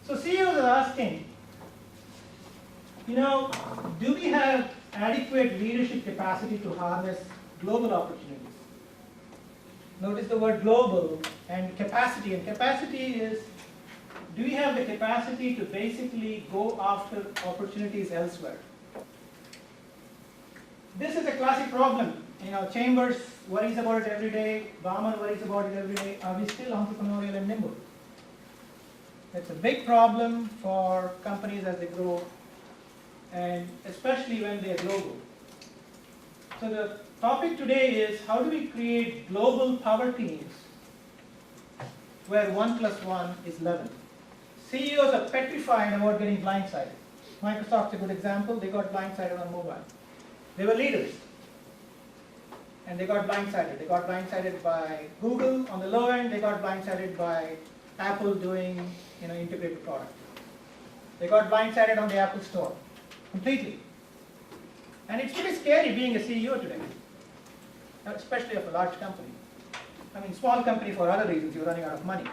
So CEOs are asking, do we have adequate leadership capacity to harness global opportunities? Notice the word global and capacity. And capacity is, do we have the capacity to basically go after opportunities elsewhere? This is a classic problem. Chambers worries about it every day. Bauman worries about it every day. Are we still entrepreneurial and nimble? It's a big problem for companies as they grow, and especially when they are global. So the topic today is, how do we create global power teams where 1 + 1 is 11? CEOs are petrified about getting blindsided. Microsoft's a good example. They got blindsided on mobile. They were leaders, and they got blindsided. They got blindsided by Google on the low end. They got blindsided by Apple doing integrated product. They got blindsided on the Apple Store completely. And it's pretty scary being a CEO today, especially of a large company. I mean, small company for other reasons, you're running out of money.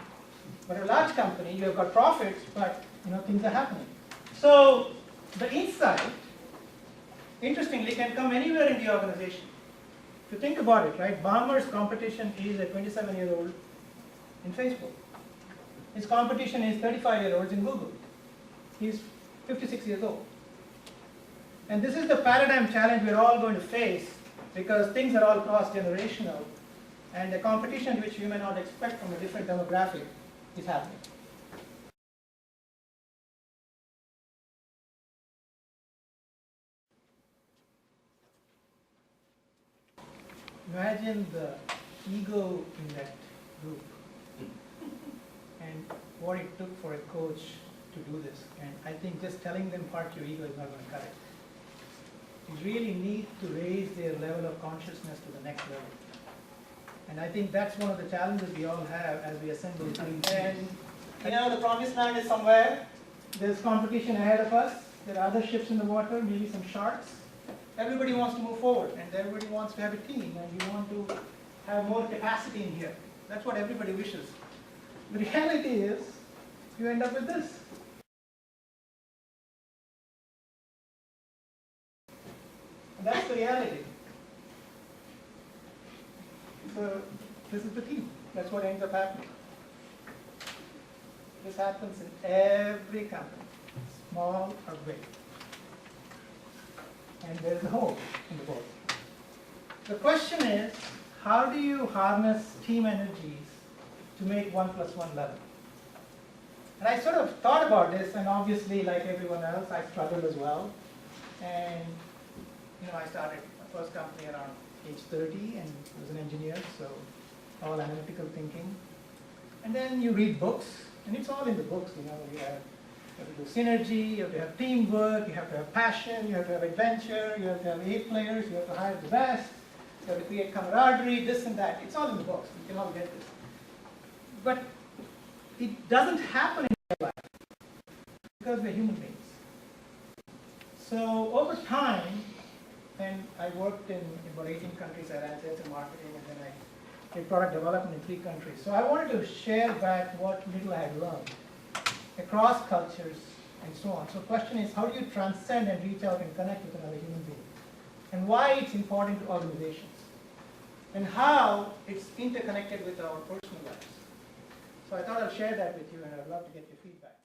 But a large company, you have got profits, but things are happening. So the insight, interestingly, can come anywhere in the organization. If you think about it, right? Baumer's competition is a 27-year-old in Facebook. His competition is 35-year-olds in Google. He's 56 years old. And this is the paradigm challenge we're all going to face, because things are all cross-generational, and the competition which you may not expect from a different demographic is happening. Imagine the ego in that group and what it took for a coach to do this. And I think just telling them park your ego is not going to cut it. You really need to raise their level of consciousness to the next level. And I think that's one of the challenges we all have as we assemble teams. And the promised land is somewhere. There's competition ahead of us. There are other ships in the water, maybe some sharks. Everybody wants to move forward, and everybody wants to have a team, and you want to have more capacity in here. That's what everybody wishes. The reality is, you end up with this. And that's the reality. So this is the team. That's what ends up happening. This happens in every company, small or big. And there's a hole in the boat. The question is, how do you harness team energies to make 1 + 1 11? And I sort of thought about this, and obviously, like everyone else, I struggled as well. And I started my first company around age 30, and was an engineer, so all analytical thinking. And then you read books, and it's all in the books. You have to do synergy, you have to have teamwork, you have to have passion, you have to have adventure, you have to have A players, you have to hire the best, you have to create camaraderie, this and that. It's all in the books. You can all get this. But it doesn't happen in real life because we're human beings. So over time, and I worked in about 18 countries. I ran sales and marketing, and then I did product development in 3 countries. So I wanted to share back what little I had learned across cultures and so on. So the question is, how do you transcend and reach out and connect with another human being? And why it's important to organizations? And how it's interconnected with our personal lives. So I thought I'll share that with you, and I'd love to get your feedback.